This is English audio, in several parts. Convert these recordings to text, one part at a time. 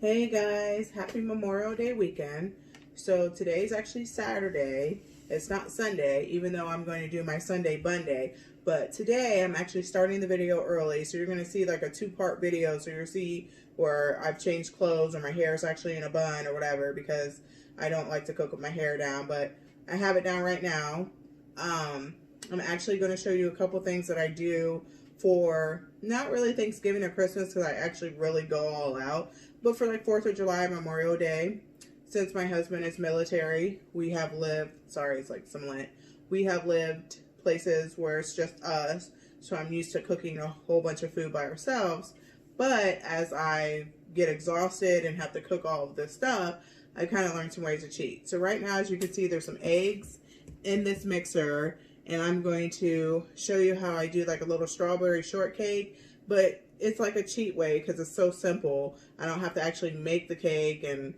Hey guys, happy Memorial Day weekend. So today's actually Saturday. It's not Sunday, even though I'm going to do my Sunday bun day. But today I'm actually starting the video early. So you're going to see like a two-part video. So you'll see where I've changed clothes or my hair is actually in a bun or whatever because I don't like to cook with my hair down. But I have it down right now. I'm actually going to show you a couple things that I do for not really Thanksgiving or Christmas because I actually really go all out. But for like 4th of July, Memorial Day, since my husband is military, we have lived, sorry, it's like some Lent, we have lived places where it's just us. So I'm used to cooking a whole bunch of food by ourselves. But as I get exhausted and have to cook all of this stuff, I kind of learned some ways to cheat. So right now, as you can see, there's some eggs in this mixer. And I'm going to show you how I do like a little strawberry shortcake. But it's like a cheat way because it's so simple. I don't have to actually make the cake, and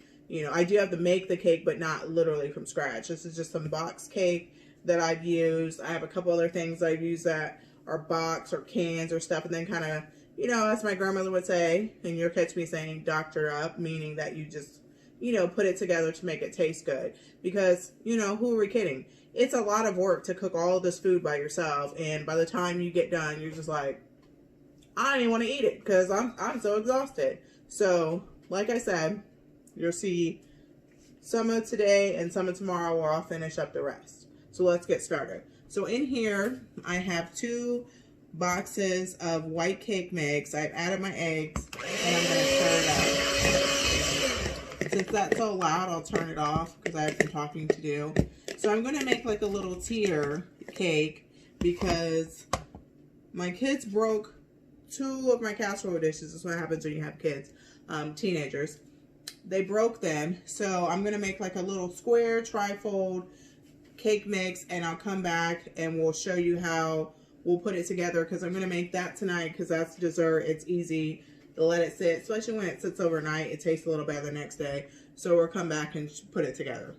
I do have to make the cake, but not literally from scratch. This is just some box cake that I've used. I have a couple other things I've used that are box or cans or stuff, and then kind of, as my grandmother would say, and you'll catch me saying doctor up, meaning that you just, put it together to make it taste good. Because, who are we kidding? It's a lot of work to cook all of this food by yourself, and by the time you get done, you're just like, I don't even want to eat it because I'm so exhausted. So, like I said, you'll see some of today and some of tomorrow where I'll finish up the rest. So let's get started. So in here, I have 2 boxes of white cake mix. I've added my eggs and I'm going to stir it up. Since that's so loud, I'll turn it off because I have some talking to do. So I'm going to make like a little tier cake because my kids broke 2 of my casserole dishes. That's what happens when you have kids, teenagers. They broke them. So I'm going to make like a little square trifold cake mix, and I'll come back and we'll show you how we'll put it together because I'm going to make that tonight because that's dessert. It's easy to let it sit, especially when it sits overnight. It tastes a little better the next day. So we'll come back and put it together.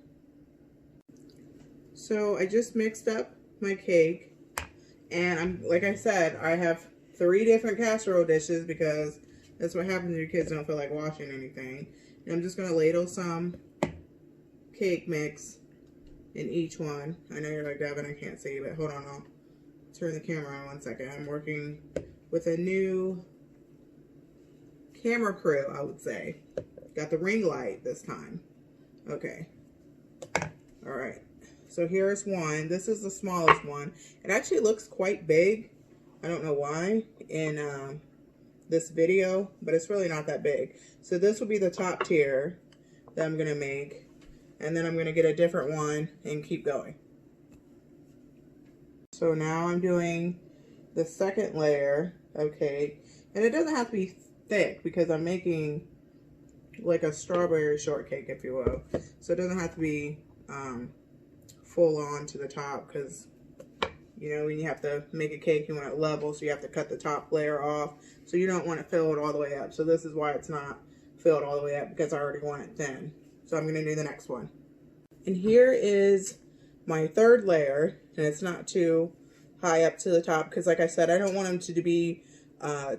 So I just mixed up my cake, and like I said, I have 3 different casserole dishes because that's what happens when your kids don't feel like washing anything. And I'm just going to ladle some cake mix in each one. I know you're like, Devin, I can't see, but hold on, I'll turn the camera on 1 second. I'm working with a new camera crew, I would say. Got the ring light this time. Okay. All right. So here's one. This is the smallest one. It actually looks quite big. I don't know why in this video, but it's really not that big. So this will be the top tier that I'm going to make. And then I'm going to get a different one and keep going. So now I'm doing the second layer of cake. And it doesn't have to be thick because I'm making like a strawberry shortcake, if you will. So it doesn't have to be full on to the top because when you have to make a cake, you want it level, so you have to cut the top layer off. So you don't want it filled all the way up. So this is why it's not filled all the way up, because I already want it thin. So I'm going to do the next one. And here is my third layer, and it's not too high up to the top because, like I said, I don't want them to be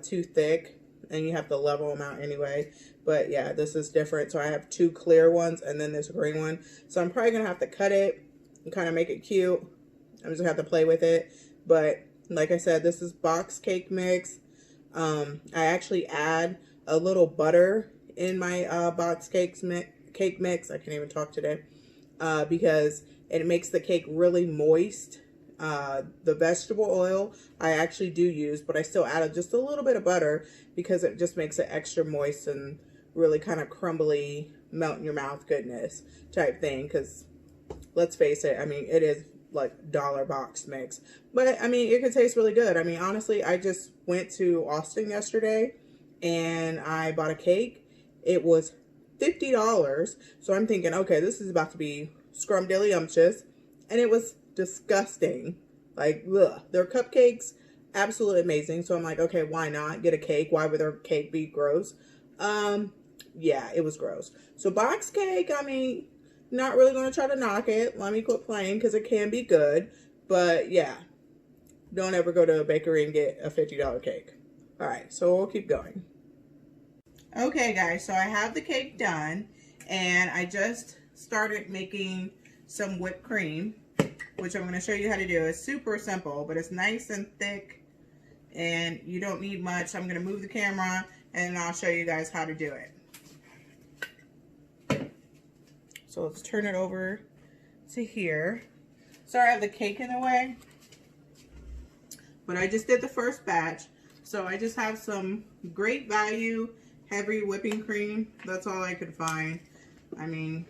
too thick, and you have to level them out anyway. But yeah, this is different. So I have 2 clear ones and then this green one. So I'm probably going to have to cut it and kind of make it cute. I'm just gonna have to play with it. But like I said, this is box cake mix. I actually add a little butter in my box cake mix. I can't even talk today because it makes the cake really moist. The vegetable oil I actually do use, but I still added just a little bit of butter because it just makes it extra moist and really kind of crumbly, melt in your mouth goodness type thing. Because let's face it, I mean, it is like dollar box mix, but I mean, it could taste really good. I mean, honestly, I just went to Austin yesterday and I bought a cake. It was $50. So I'm thinking, okay, this is about to be scrumdiddlyumptious, and it was disgusting. Like, ugh. Their cupcakes, absolutely amazing. So I'm like, okay, why not get a cake? Why would their cake be gross? Yeah, it was gross. So box cake, I mean, not really going to try to knock it. Let me quit playing because it can be good. But yeah, don't ever go to a bakery and get a $50 cake. All right, so we'll keep going. Okay guys, so I have the cake done and I just started making some whipped cream, which I'm going to show you how to do. It's super simple, but it's nice and thick and you don't need much. I'm going to move the camera and I'll show you guys how to do it. So let's turn it over to here. Sorry I have the cake in the way, but I just did the first batch. So I just have some Great Value heavy whipping cream. That's all I could find. I mean,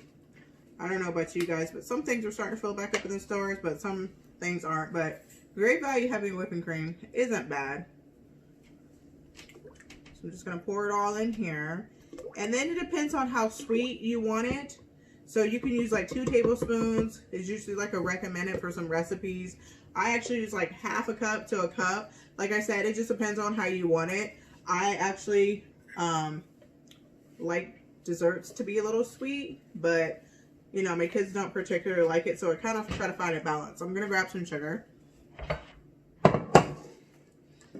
I don't know about you guys, but some things are starting to fill back up in the stores, but some things aren't. But Great Value heavy whipping cream isn't bad. So I'm just going to pour it all in here. And then it depends on how sweet you want it. So you can use like 2 tablespoons. It's usually like a recommended for some recipes. I actually use like half a cup to a cup. Like I said, it just depends on how you want it. I actually like desserts to be a little sweet, but you know, my kids don't particularly like it, so I kind of try to find a balance. I'm gonna grab some sugar.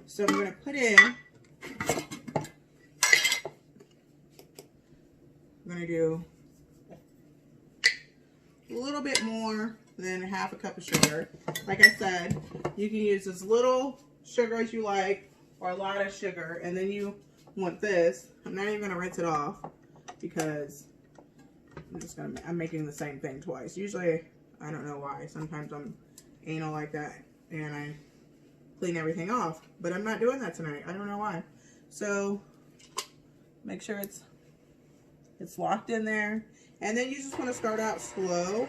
So I'm gonna put in, I'm gonna do a little bit more than half a cup of sugar. Like I said, you can use as little sugar as you like or a lot of sugar, and then you want this. I'm not even gonna rinse it off because I'm making the same thing twice. Usually, I don't know why. Sometimes I'm anal like that and I clean everything off, but I'm not doing that tonight. I don't know why. So make sure it's locked in there, and then you just want to start out slow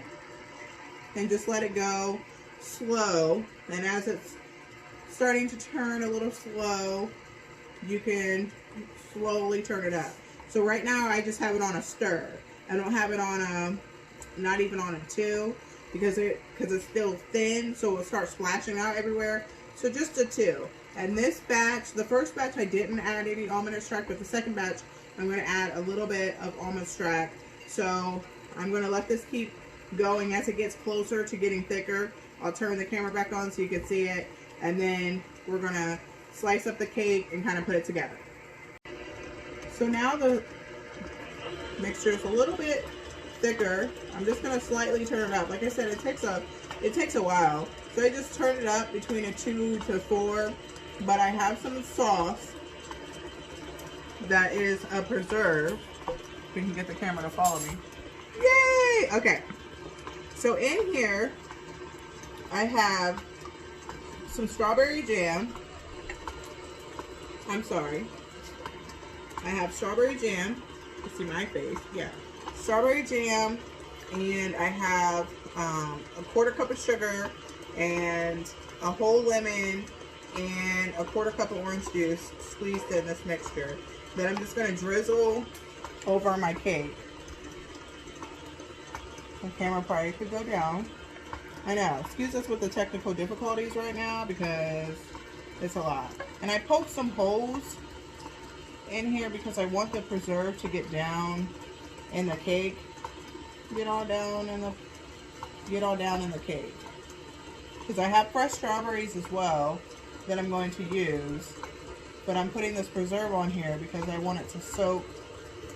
and just let it go slow. And as it's starting to turn a little slow, you can slowly turn it up. So right now I just have it on a stir. I don't have it on a, not even on a 2 because it's still thin, so it'll start splashing out everywhere. So just a 2. And this batch, the first batch I didn't add any almond extract, but the second batch I'm going to add a little bit of almond extract. So I'm going to let this keep going. As it gets closer to getting thicker, I'll turn the camera back on so you can see it, and then we're going to slice up the cake and kind of put it together. So now the mixture is a little bit thicker. I'm just going to slightly turn it up. Like I said, it takes a while. So I just turn it up between a 2 to 4. But I have some sauce that is a preserve. If we can get the camera to follow me. Yay! Okay. So in here, I have some strawberry jam. I'm sorry. I have strawberry jam. You see my face? Yeah. Strawberry jam, and I have a 1/4 cup of sugar and a whole lemon and a 1/4 cup of orange juice squeezed in this mixture that I'm just going to drizzle over my cake. The camera probably could go down. I know. Excuse us with the technical difficulties right now because it's a lot. And I poked some holes in here because I want the preserve to get down in the cake. Get all down in the cake. Because I have fresh strawberries as well that I'm going to use. But I'm putting this preserve on here because I want it to soak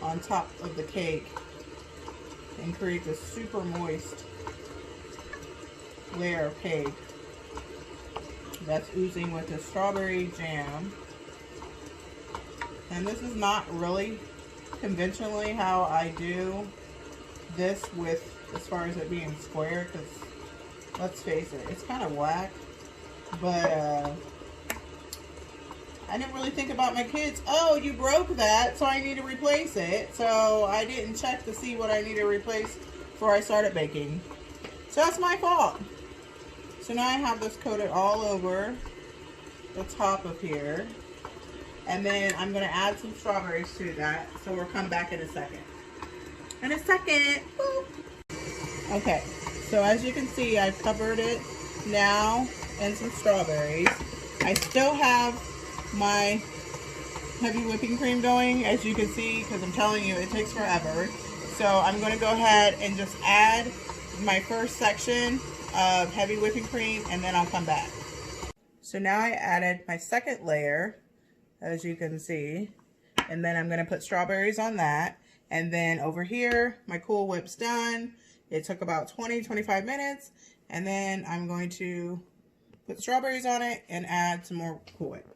on top of the cake and create this super moist layer of cake that's oozing with the strawberry jam. And this is not really conventionally how I do this with, as far as it being square, because let's face it, it's kind of whack. But I didn't really think about my kids. Oh, you broke that, so I need to replace it. So I didn't check to see what I need to replace before I started baking. So that's my fault. So now I have this coated all over the top of here. And then I'm going to add some strawberries to that. So we'll come back in a second. In a second. Boop. Okay. So as you can see, I've covered it now in some strawberries. I still have my heavy whipping cream going, as you can see, because I'm telling you, it takes forever. So I'm going to go ahead and just add my first section of heavy whipping cream, and then I'll come back. So now I added my second layer, as you can see, And then I'm going to put strawberries on that. And then over here, my Cool Whip's done. It took about 20-25 minutes. And then I'm going to put strawberries on it and add some more Cool Whip.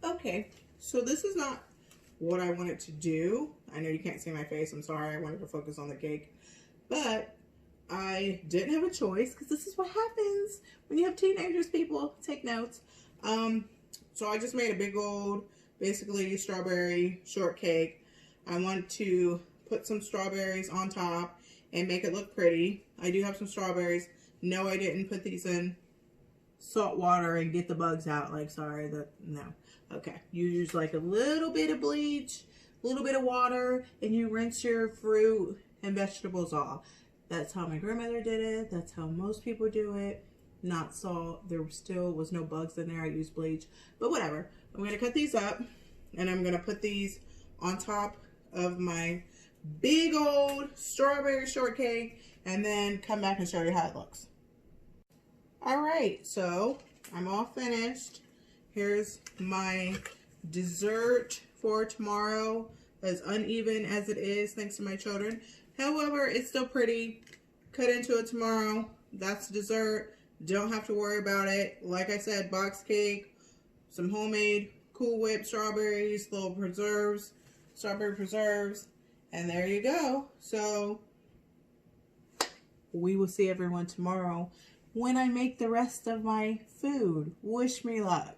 Okay, so this is not what I wanted to do. I know you can't see my face. I'm sorry. I wanted to focus on the cake. But I didn't have a choice because this is what happens when you have teenagers, people. Take notes. So I just made a big old, basically, strawberry shortcake. I want to put some strawberries on top and make it look pretty. I do have some strawberries. No, I didn't put these in salt water and get the bugs out. Like, sorry, no. Okay, you use like a little bit of bleach, a little bit of water, and you rinse your fruit and vegetables off. That's how my grandmother did it. That's how most people do it. Not salt. There still was no bugs in there. I used bleach, but whatever. I'm going to cut these up and I'm going to put these on top of my big old strawberry shortcake and then come back and show you how it looks. All right, so I'm all finished. Here's my dessert for tomorrow, as uneven as it is thanks to my children. However, it's still pretty. Cut into it tomorrow. That's dessert. Don't have to worry about it. Like I said, box cake, some homemade Cool Whip strawberries, little preserves, strawberry preserves, and there you go. So we will see everyone tomorrow when I make the rest of my food. Wish me luck.